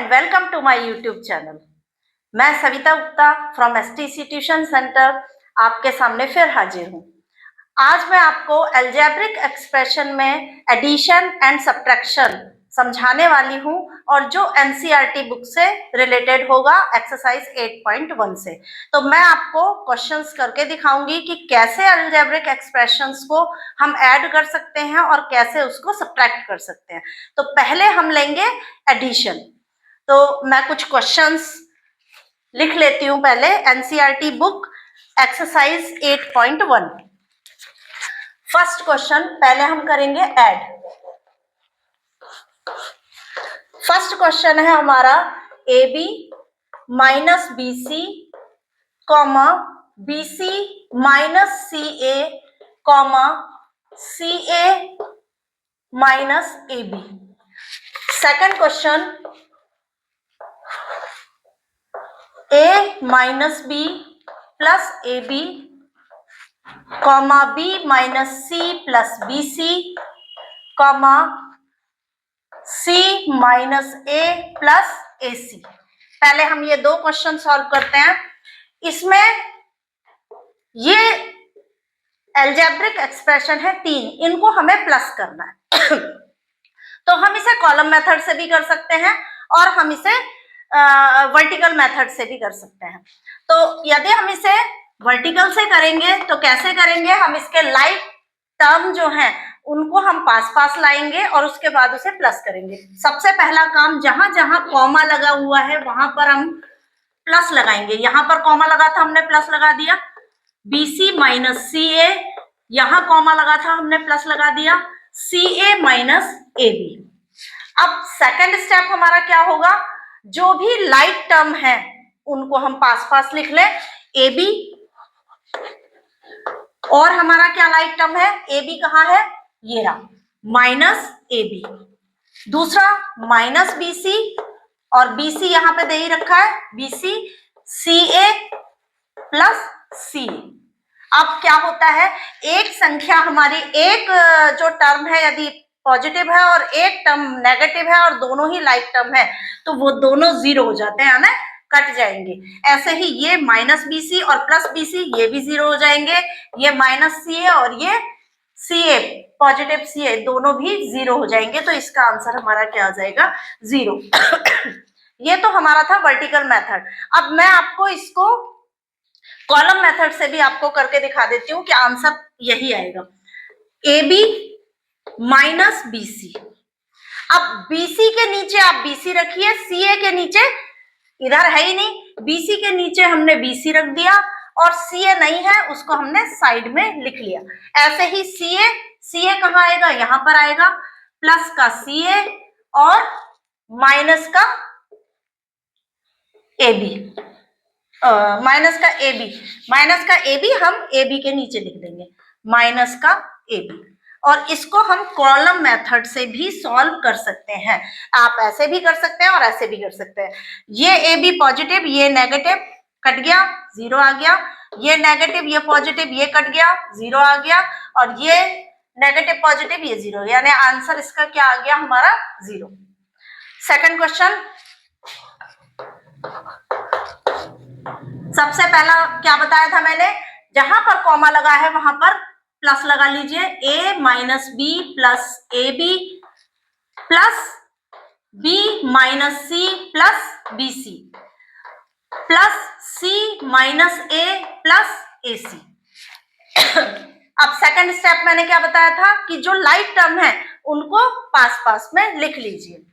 And welcome to my YouTube channel. मैं Savita Gupta from STC tuition centre आपके सामने फिर हाजिर हूँ। आज मैं आपको अलजेब्रिक एक्सप्रेशन में एडिशन एंड सब्ट्रैक्शन समझाने वाली हूँ और जो एनसीईआरटी बुक से रिलेटेड होगा एक्सरसाइज 8.1 से। तो मैं आपको क्वेश्चंस करके दिखाऊंगी कि कैसे अलजेब्रिक एक्सप्रेशंस को हम ऐड कर सकते हैं और कैसे उसको सब्ट्रैक्ट कर सकते हैं। तो पहले हम लेंगे एडिशन। तो मैं कुछ क्वेश्चंस लिख लेती हूँ पहले। NCERT book exercise 8.1। First question पहले हम करेंगे ऐड। फर्स्ट क्वेश्चन है हमारा AB minus BC comma BC minus CA comma CA minus AB। Second question A minus B plus AB comma B minus C plus BC comma C minus A plus AC। पहले हम ये दो question solve करते हैं। इसमें ये algebraic expression है 3, इनको हमें प्लस करना है। तो हम इसे कॉलम मेथड से भी कर सकते हैं और हम इसे वर्टिकल मेथड से भी कर सकते हैं। तो यदि हम इसे वर्टिकल से करेंगे तो कैसे करेंगे, हम इसके लाइक टर्म जो हैं उनको हम पास पास लाएंगे और उसके बाद उसे प्लस करेंगे। सबसे पहला काम, जहां जहां कॉमा लगा हुआ है वहां पर हम प्लस लगाएंगे। यहां पर कॉमा लगा था, हमने प्लस लगा दिया। BC माइनस CA, यहां कॉमा लगा था, हमने प्लस लगा दिया। CA minus AB। अब सेकंड स्टेप हमारा क्या होगा, जो भी लाइक टर्म है उनको हम पास पास लिख लें। AB और हमारा क्या लाइक टर्म है, AB कहाँ है, ये रहा, माइनस AB। दूसरा माइनस BC और BC यहां पे दे ही रखा है, BC CA प्लस CA। अब क्या होता है, एक संख्या हमारी, एक जो टर्म है यदि पॉजिटिव है और एक टर्म नेगेटिव है और दोनों ही लाइक टर्म है तो वो दोनों जीरो हो जाते हैं, ना कट जाएंगे। ऐसे ही ये माइनस BC और प्लस BC ये भी जीरो हो जाएंगे। ये माइनस CA और ये CA पॉजिटिव CA दोनों भी जीरो हो जाएंगे। तो इसका आंसर हमारा क्या आ जाएगा, जीरो। ये तो हमारा था वर्टिकल मेथड। अब मैं आपको इसको कॉलम मेथड से भी आपको करके दिखा देती हूँ कि आंसर यही आएगा, AB माइनस BC। अब BC के नीचे आप BC रखिए, CA के नीचे इधर है ही नहीं, BC के नीचे हमने BC रख दिया और CA नहीं है उसको हमने साइड में लिख लिया। ऐसे ही CA कहाँ आएगा, यहां पर आएगा, प्लस का CA और माइनस का AB, माइनस का AB हम AB के नीचे लिख देंगे, माइनस का AB। और इसको हम कॉलम मेथड से भी सॉल्व कर सकते हैं। आप ऐसे भी कर सकते हैं और ऐसे भी कर सकते हैं। ये AB पॉजिटिव, ये नेगेटिव, कट गया, जीरो आ गया। ये नेगेटिव, ये पॉजिटिव, ये कट गया, जीरो आ गया। और ये नेगेटिव पॉजिटिव, ये जीरो, यानी आंसर इसका क्या आ गया हमारा, जीरो। सेकंड क्वेश्चन, सबसे पहला क्या बताया था मैंने, जहां पर कॉमा लगा है वहां पर प्लस लगा लीजिए। A minus B plus AB plus B minus C plus BC plus C minus A plus AC। अब सेकंड स्टेप मैंने क्या बताया था कि जो लाइक टर्म है उनको पास पास में लिख लीजिए,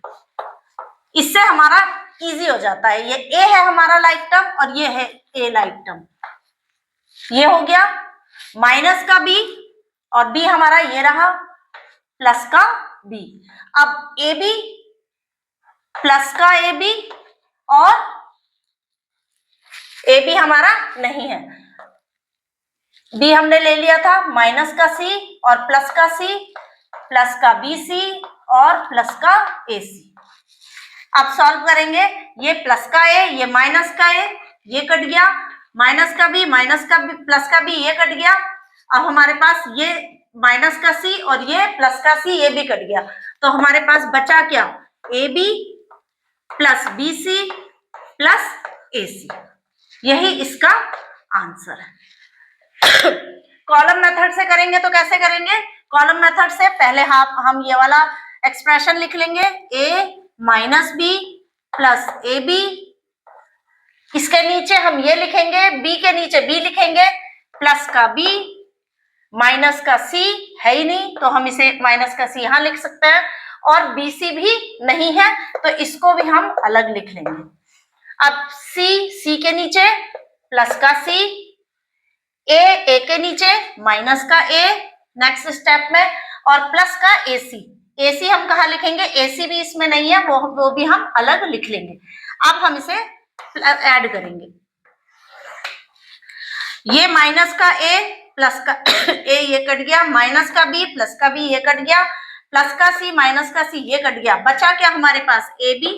इससे हमारा इजी हो जाता है। ये A है हमारा लाइक टर्म और ये है A लाइक टर्म, ये हो गया। माइनस का B और B हमारा ये रहा, प्लस का B। अब AB प्लस का AB और AB हमारा नहीं है, B हमने ले लिया था, माइनस का C और प्लस का C, प्लस का BC और प्लस का AC। अब सॉल्व करेंगे, ये प्लस का A, ये माइनस का A, ये कट गया, माइनस का B, माइनस का B, प्लस का B, ये कट गया। अब हमारे पास ये माइनस का C और ये प्लस का C, ये भी कट गया। तो हमारे पास बचा क्या, AB plus BC plus AC, यही इसका आंसर है। कॉलम मेथड से करेंगे तो कैसे करेंगे? कॉलम मेथड से पहले हम ये वाला एक्सप्रेशन लिख लेंगे, A minus B plus AB, इसके नीचे हम ये लिखेंगे, B के नीचे B लिखेंगे, प्लस का B माइनस का C है ही नहीं तो हम इसे माइनस का C यहां लिख सकते हैं, और BC भी नहीं है तो इसको भी हम अलग लिख लेंगे। अब C के नीचे प्लस का C, A के नीचे माइनस का A नेक्स्ट स्टेप में, और प्लस का AC हम कहा लिखेंगे? AC भी इसमें नहीं है, वो भी हम अलग लिख लेंगे। अब हम इसे ऐड करेंगे, ये माइनस का A प्लस का A ये कट गया, माइनस का B प्लस का B ये कट गया, प्लस का C माइनस का C ये कट गया, बचा क्या हमारे पास? AB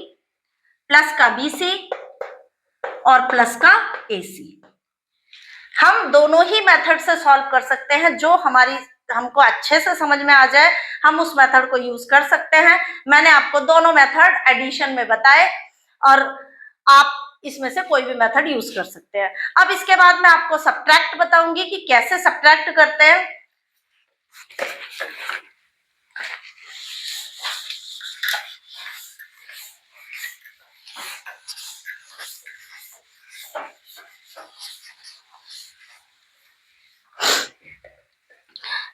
प्लस का BC और प्लस का AC। हम दोनों ही मेथड से सॉल्व कर सकते हैं, जो हमको अच्छे से समझ में आ जाए हम उस मेथड को यूज कर सकते हैं। मैंने आपको दोनों मेथड एडिशन में बताए और आप इसमें से कोई भी मेथड यूज कर सकते हैं। अब इसके बाद मैं आपको सब्ट्रैक्ट बताऊंगी कि कैसे सब्ट्रैक्ट करते हैं।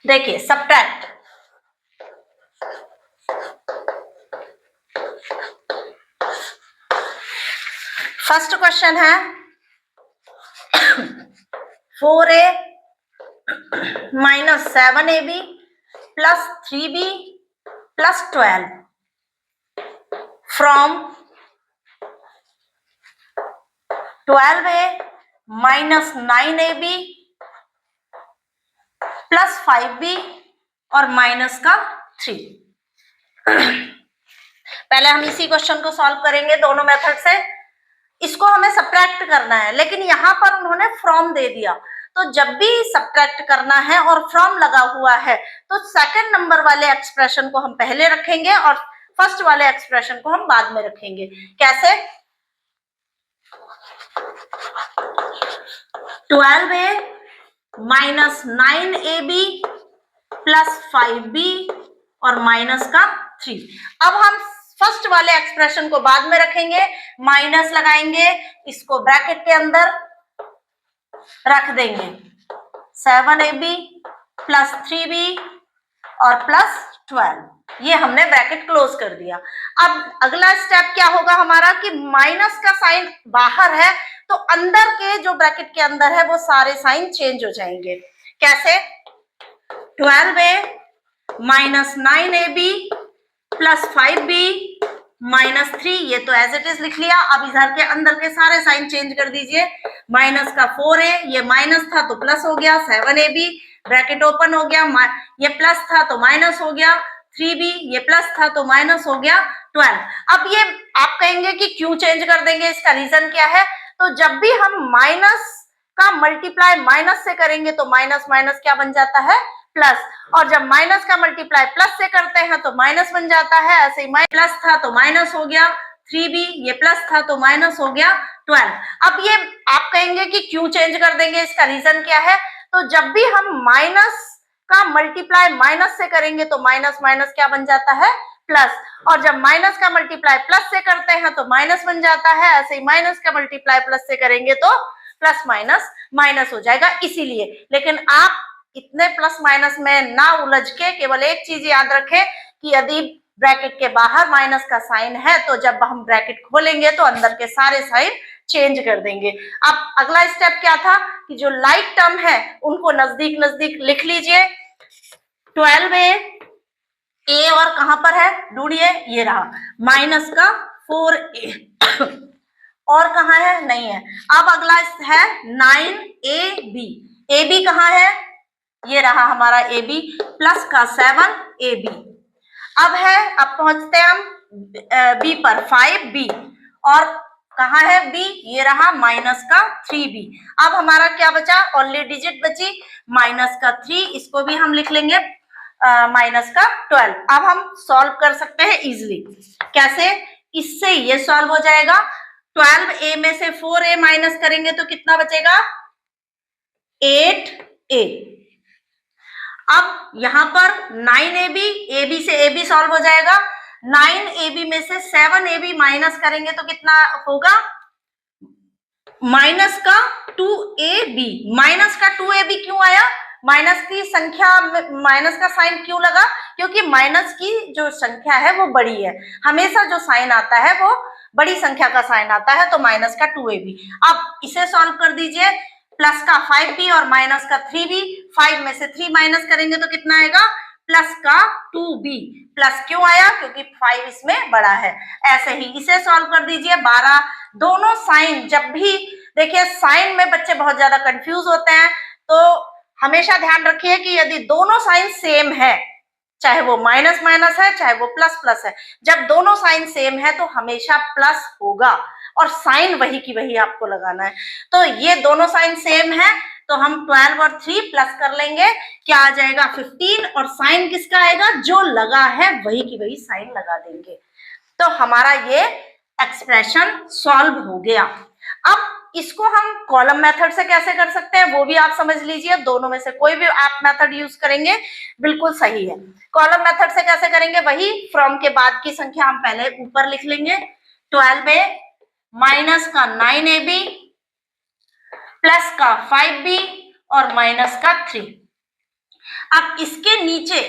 देखिए सब्ट्रैक्ट, फर्स्ट क्वेश्चन है 4A minus 7AB plus 3B plus 12 from 12A minus 9AB plus 5B और माइनस का 3। पहले हम इसी क्वेश्चन को सॉल्व करेंगे दोनों मेथड से। इसको हमें सब्ट्रैक्ट करना है, लेकिन यहाँ पर उन्होंने फ्रॉम दे दिया, तो जब भी सब्ट्रैक्ट करना है और फ्रॉम लगा हुआ है तो सेकंड नंबर वाले एक्सप्रेशन को हम पहले रखेंगे और फर्स्ट वाले एक्सप्रेशन को हम बाद में रखेंगे। कैसे? 12A minus 9AB plus 5B और माइनस का 3। अब हम फर्स्ट वाले एक्सप्रेशन को बाद में रखेंगे, माइनस लगाएंगे, इसको ब्रैकेट के अंदर रख देंगे, 7AB प्लस 3B और प्लस 12, ये हमने ब्रैकेट क्लोज कर दिया। अब अगला स्टेप क्या होगा हमारा कि माइनस का साइन बाहर है तो अंदर के जो ब्रैकेट के अंदर है वो सारे साइन चेंज हो जाएंगे। कैसे? 12A minus 9AB plus 5B minus 3, ये तो एज इट इज लिख लिया। अब इधर के अंदर के सारे साइन चेंज कर दीजिए, माइनस का 4A, ये माइनस था तो प्लस हो गया, 7AB ब्रैकेट ओपन हो गया, ये प्लस था तो माइनस हो गया, 3B ये प्लस था तो माइनस हो गया 12। अब ये आप कहेंगे कि क्यों चेंज कर देंगे, इसका रीजन क्या है? तो जब भी हम माइनस का मल्टीप्लाई माइनस से करेंगे तो माइनस माइनस क्या बन जाता है? प्लस, और जब माइनस का मल्टीप्लाई प्लस से करते हैं तो माइनस बन जाता है। ऐसे ही प्लस था तो माइनस हो गया 3B, ये प्लस था तो माइनस हो गया 12। अब ये आप कहेंगे कि क्यों चेंज कर देंगे, इसका रीजन क्या है? तो जब भी हम माइनस का मल्टीप्लाई माइनस से करेंगे तो माइनस माइनस क्या बन जाता है? प्लस, और जब माइनस का मल्टीप्लाई प्लस से करते हैं तो माइनस बन जाता है। ऐसे ही माइनस का मल्टीप्लाई प्लस से करेंगे तो प्लस माइनस माइनस हो जाएगा, इसीलिए। लेकिन आप इतने प्लस माइनस में ना उलझ के केवल एक चीज याद रखें कि यदि ब्रैकेट के बाहर माइनस का साइन है तो जब हम ब्रैकेट खोलेंगे तो अंदर के सारे साइन चेंज कर देंगे। अब अगला स्टेप क्या था कि जो लाइक टर्म है उनको नजदीक नजदीक लिख लीजिए। 12A, ए और कहां पर है ढूंढिए, ये रहा, माइनस का 4A और कहां है? नहीं है। अब अगला है 9AB, AB कहां है? ये रहा हमारा AB, प्लस का 7AB। अब है, अब पहुंचते हैं हम B पर, 5B, और कहां है B? ये रहा माइनस का 3B। अब हमारा क्या बचा? ओनली डिजिट बची माइनस का 3, इसको भी हम लिख लेंगे माइनस का 12। अब हम सॉल्व कर सकते हैं इजिली। कैसे? इससे ये सॉल्व हो जाएगा। 12a में से 4a माइनस करेंगे तो कितना बचेगा? 8a। अब यहां पर 9ab, ab से ab सॉल्व हो जाएगा। 9ab में से 7ab माइनस करेंगे तो कितना होगा? माइनस का 2ab। माइनस का 2ab क्यों आया? माइनस की संख्या, माइनस का साइन क्यों लगा? क्योंकि माइनस की जो संख्या है वो बड़ी है, हमेशा जो साइन आता है वो बड़ी संख्या का साइन आता है, तो माइनस का 2ab। अब इसे सॉल्व कर दीजिए। प्लस का 5b और माइनस का 3b। 5 में से 3 माइनस करेंगे तो कितना आएगा? प्लस का 2b। प्लस क्यों आया? क्योंकि 5 इसमें बड़ा है। ऐसे ही इसे सॉल्व कर दीजिए। 12। दोनों साइन, जब भी देखिए साइन में बच्चे बहुत ज्यादा कंफ्यूज होते हैं, तो हमेशा ध्यान रखिए कि यदि दोनों साइन सेम है, चाहे वो माइनस माइनस है चाहे वो प्लस प्लस है, जब दोनों साइन सेम है तो हमेशा प्लस होगा और साइन वही की वही आपको लगाना है। तो ये दोनों साइन सेम है, तो हम 12 और 3 प्लस कर लेंगे, क्या आ जाएगा? 15। और साइन किसका आएगा? जो लगा है वही की वही साइन लगा देंगे। तो हमारा ये एक्सप्रेशन सॉल्व हो गया। अब इसको हम कॉलम मेथड से कैसे कर सकते हैं वो भी आप समझ लीजिए। दोनों में से कोई भी आप मेथड यूज करेंगे बिल्कुल सही है। कॉलम मेथड से कैसे करेंगे? वही फ्रॉम के बाद की संख्या हम पहले ऊपर लिख लेंगे। 12a माइनस का 9ab प्लस का 5b और माइनस का 3। अब इसके नीचे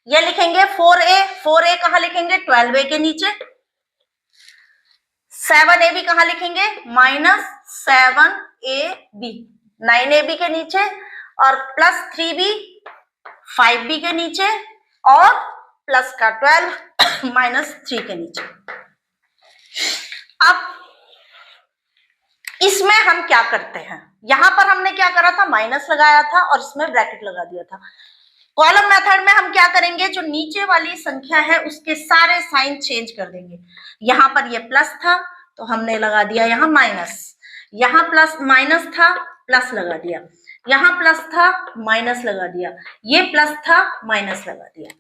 ये लिखेंगे 4a। 4a कहां लिखेंगे? 12a के नीचे। 7ab कहां लिखेंगे? माइनस 7ab 9ab के नीचे, और प्लस 3b 5b के नीचे, और प्लस का 12 माइनस 3 के नीचे। अब इसमें हम क्या करते हैं? यहां पर हमने क्या करा था? माइनस लगाया था और इसमें ब्रैकेट लगा दिया था। कॉलम मेथड में हम क्या करेंगे? जो नीचे वाली संख्या है उसके सारे साइन चेंज कर देंगे। यहां पर ये प्लस था तो हमने लगा दिया यहां माइनस, यहां प्लस माइनस था प्लस लगा दिया, यहां प्लस था माइनस लगा दिया, ये प्लस था माइनस लगा दिया।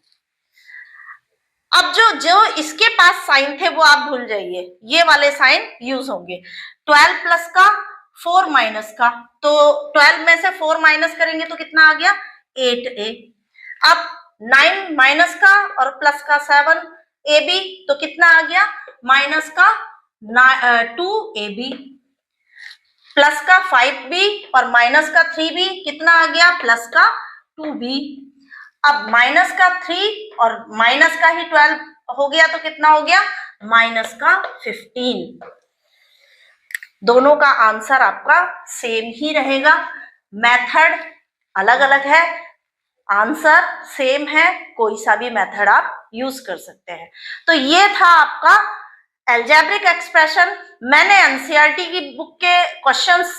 अब जो इसके पास साइन थे वो आप भूल जाइए, ये वाले साइन यूज होंगे। 12 प्लस का 4 माइनस का, तो 12 में से 4 माइनस करेंगे तो कितना आ गया? 8a। अब 9 माइनस का और प्लस का 7ab तो कितना आ गया? माइनस का 2ab प्लस का 5b और माइनस का 3b कितना आ गया? प्लस का 2b। अब माइनस का 3 और माइनस का ही 12 हो गया तो कितना हो गया? माइनस का 15। दोनों का आंसर आपका सेम ही रहेगा। मेथड अलग अलग है, आंसर सेम है, कोई सा भी मेथड आप यूज कर सकते हैं। तो ये था आपका अलजेब्रिक एक्सप्रेशन। मैंने एनसीईआरटी की बुक के क्वेश्चंस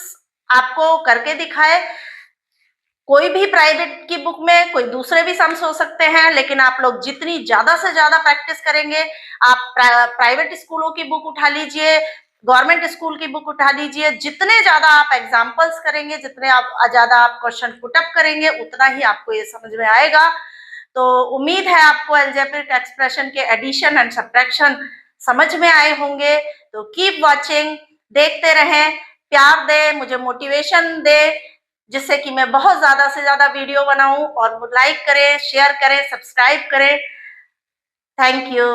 आपको करके दिखाए। कोई भी प्राइवेट की बुक में कोई दूसरे भी सम्स हो सकते हैं, लेकिन आप लोग जितनी ज्यादा से ज्यादा प्रैक्टिस करेंगे, आप प्राइवेट स्कूलों की बुक उठा लीजिए, गवर्नमेंट स्कूल की बुक उठा लीजिए, जितने ज्यादा आप एग्जाम्पल्स करेंगे, जितने आप ज्यादा आप क्वेश्चन पुटअप करेंगे, उतना ही आपको ये समझ में आएगा। तो उम्मीद है आपको अलजेब्रिक एक्सप्रेशन के एडिशन एंड सब्ट्रैक्शन समझ में आए होंगे। तो कीप वॉचिंग, देखते रहें, प्यार दे, मुझे मोटिवेशन दे, जिससे कि मैं बहुत ज्यादा से ज्यादा वीडियो बनाऊं, और लाइक करें, शेयर करें, सब्सक्राइब करें। Thank you.